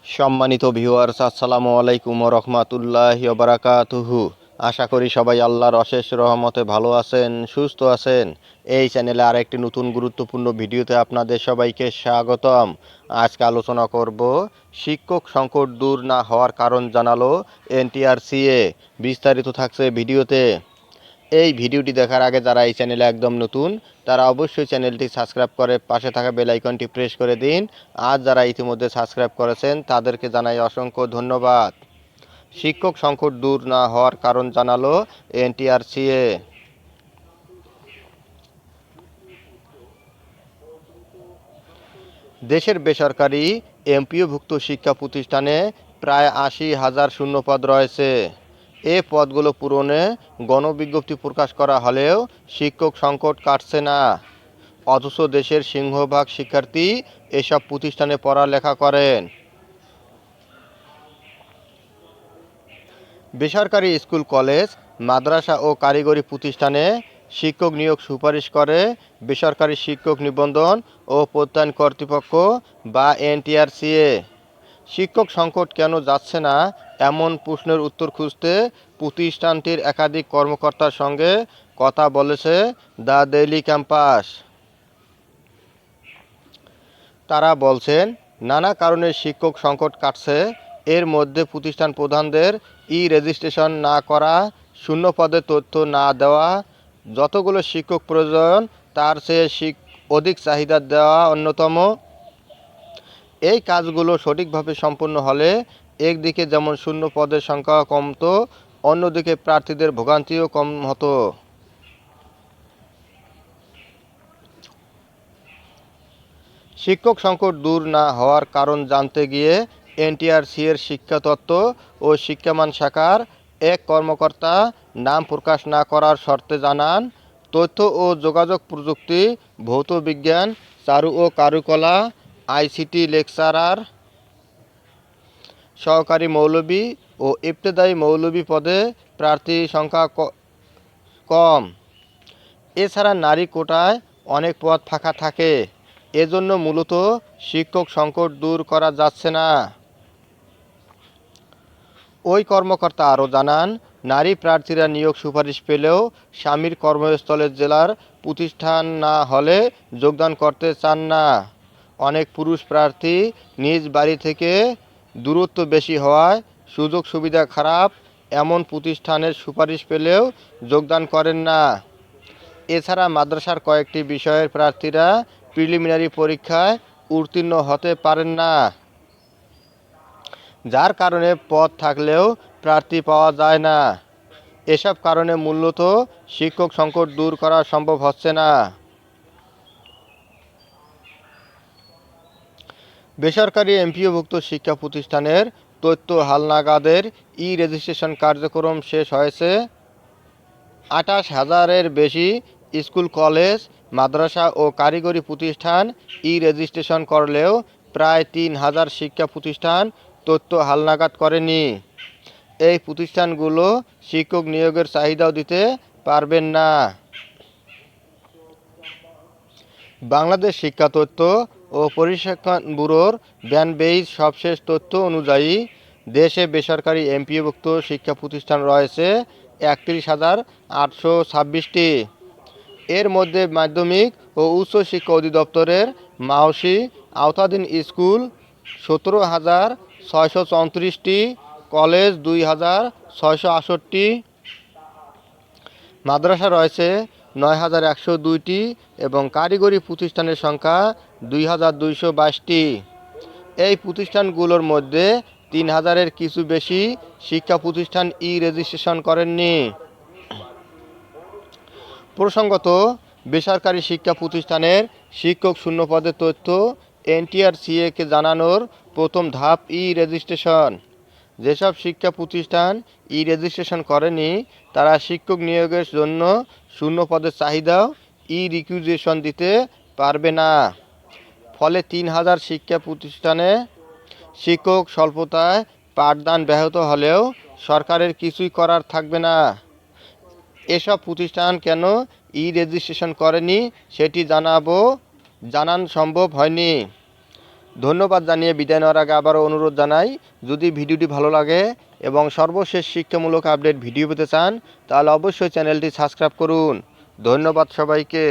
সম্মানিত ভিউয়ার্স, আসসালামু আলাইকুম ওয়া রাহমাতুল্লাহি ওয়া বারাকাতুহু। আশা করি সবাই আল্লাহর অশেষ রহমতে ভালো আছেন, সুস্থ আছেন। এই চ্যানেলে আরেকটি নতুন গুরুত্বপূর্ণ ভিডিওতে আপনাদের সবাইকে স্বাগতম। আজকে আলোচনা করব শিক্ষক সংকট দূর না হওয়ার কারণ জানালো এনটিআরসিএ। বিস্তারিত থাকছে ভিডিওতে। এই ভিডিওটি দেখার আগে যারা এই চ্যানেলে একদম নতুন তারা অবশ্যই চ্যানেলটি সাবস্ক্রাইব করে পাশে থাকা বেল আইকনটি প্রেস করে দিন। আর যারা ইতিমধ্যে সাবস্ক্রাইব করেছেন তাদেরকে জানাই অসংখ্য ধন্যবাদ। শিক্ষক সংকট দূর না হওয়ার কারণ জানালো এনটিআরসিএ। দেশের বেসরকারি এমপিওভুক্ত শিক্ষা প্রতিষ্ঠানে প্রায় ৮০,০০০ শূন্যপদ রয়েছে। এ পদগুলো পূরণে গণবিজ্ঞপ্তি প্রকাশ করা হলেও শিক্ষক সংকট কাটছে না। অথচ দেশের সিংহভাগ শিক্ষার্থী এসব প্রতিষ্ঠানে পড়ালেখা করেন। বেসরকারি স্কুল, কলেজ, মাদ্রাসা ও কারিগরি প্রতিষ্ঠানে শিক্ষক নিয়োগ সুপারিশ করে বেসরকারি শিক্ষক নিবন্ধন ও প্রত্যয়ন কর্তৃপক্ষ বা এনটিআরসিএ। শিক্ষক সংকট কেন যাচ্ছে না এমন প্রশ্নের উত্তর খুঁজতে প্রতিষ্ঠানটির একাধিক কর্মকর্তার সঙ্গে কথা বলেছে দ্য ডেইলি ক্যাম্পাস। তারা বলছেন, নানা কারণে শিক্ষক সংকট কাটছে। এর মধ্যে প্রতিষ্ঠান প্রধানদের রেজিস্ট্রেশন না করা, শূন্য পদের তথ্য না দেওয়া, যতগুলো শিক্ষক প্রয়োজন তার চেয়ে অধিক চাহিদা দেওয়া অন্যতম। এই কাজগুলো সঠিকভাবে সম্পন্ন হলে একদিকে যেমন শূন্য পদের সংখ্যা কমতো, অন্যদিকে প্রার্থীদের ভোগান্তিও কম হতো। শিক্ষক সংকট দূর না হওয়ার কারণ জানতে গিয়ে এনটিআরসিএর শিক্ষাতত্ত্ব ও শিক্ষামান শাখার এক কর্মকর্তা নাম প্রকাশ না করার শর্তে জানান, তথ্য ও যোগাযোগ প্রযুক্তি, ভৌত বিজ্ঞান, চারু ও কারুকলা, আইসিটি লেকচারার, সহকারী মৌলভী ও ইবতেদায়ী মৌলভী পদে প্রার্থী সংখ্যা কম। এছাড়া নারী কোটায় অনেক পদ ফাঁকা থাকে। এজন্য মূলত শিক্ষক সংকট দূর করা যাচ্ছে না। ওই কর্মকর্তা আরও জানান, নারী প্রার্থীরা নিয়োগ সুপারিশ পেলেও স্বামীর কর্মস্থলের জেলার প্রতিষ্ঠান না হলে যোগদান করতে চান না। অনেক পুরুষ প্রার্থী নিজ বাড়ি থেকে দূরত্ব বেশি হওয়ায়, সুযোগ সুবিধা খারাপ এমন প্রতিষ্ঠানের সুপারিশ পেলেও যোগদান করেন না। এছাড়া মাদ্রাসার কয়েকটি বিষয়ের প্রার্থীরা প্রিলিমিনারি পরীক্ষায় উত্তীর্ণ হতে পারেন না, যার কারণে পদ থাকলেও প্রার্থী পাওয়া যায় না। এসব কারণে মূলত শিক্ষক সংকট দূর করা সম্ভব হচ্ছে না। বেসরকারি এমপিওভুক্ত শিক্ষা প্রতিষ্ঠানের তথ্য হালনাগাদের রেজিস্ট্রেশন কার্যক্রম শেষ হয়েছে। ২৮,০০০-এর বেশি স্কুল, কলেজ, মাদ্রাসা ও কারিগরি প্রতিষ্ঠান রেজিস্ট্রেশন করলেও প্রায় ৩,০০০ শিক্ষা প্রতিষ্ঠান তথ্য হালনাগাদ করেনি। এই প্রতিষ্ঠানগুলো শিক্ষক নিয়োগের চাহিদাও দিতে পারবেন না। বাংলাদেশ শিক্ষা তথ্য ও পরিসংখ্যান ব্যুরোর ব্যানবেইজ সবশেষ তথ্য অনুযায়ী দেশে বেসরকারি এমপিওভুক্ত শিক্ষা প্রতিষ্ঠান রয়েছে ৩১,৮২৬টি। এর মধ্যে মাধ্যমিক ও উচ্চ শিক্ষা অধিদপ্তরের মাওসি আওতাধীন স্কুল ১৭,৬৩৪টি, কলেজ ২,৬৬৮, মাদ্রাসা রয়েছে ৯,১০২টি এবং কারিগরি প্রতিষ্ঠানের সংখ্যা ২,২২২টি। এই প্রতিষ্ঠানগুলোর মধ্যে ৩,০০০-এর কিছু বেশি শিক্ষা প্রতিষ্ঠান রেজিস্ট্রেশন করেননি। প্রসঙ্গত, বেসরকারি শিক্ষা প্রতিষ্ঠানের শিক্ষক শূন্যপদের তথ্য এনটিআরসিএকে জানানোর প্রথম ধাপ রেজিস্ট্রেশন। যেসব শিক্ষা প্রতিষ্ঠান রেজিস্ট্রেশন করেনি তারা শিক্ষক নিয়োগের জন্য শূন্যপদের চাহিদাও রিকুইজিশন দিতে পারবে না। ফলে ৩,০০০ শিক্ষা প্রতিষ্ঠানে শিক্ষক স্বল্পতায় পাঠদান ব্যাহত হলেও সরকারের কিছুই করার থাকবে না। এসব প্রতিষ্ঠান কেন রেজিস্ট্রেশন করেনি সেটি জানানো সম্ভব হয়নি। ধন্যবাদ জানিয়ে বিদায় নেওয়ার আগে আবারও অনুরোধ জানাই, যদি ভিডিওটি ভালো লাগে এবং সর্বশেষ শিক্ষামূলক আপডেট ভিডিও পেতে চান তাহলে অবশ্যই চ্যানেলটি সাবস্ক্রাইব করুন। ধন্যবাদ সবাইকে।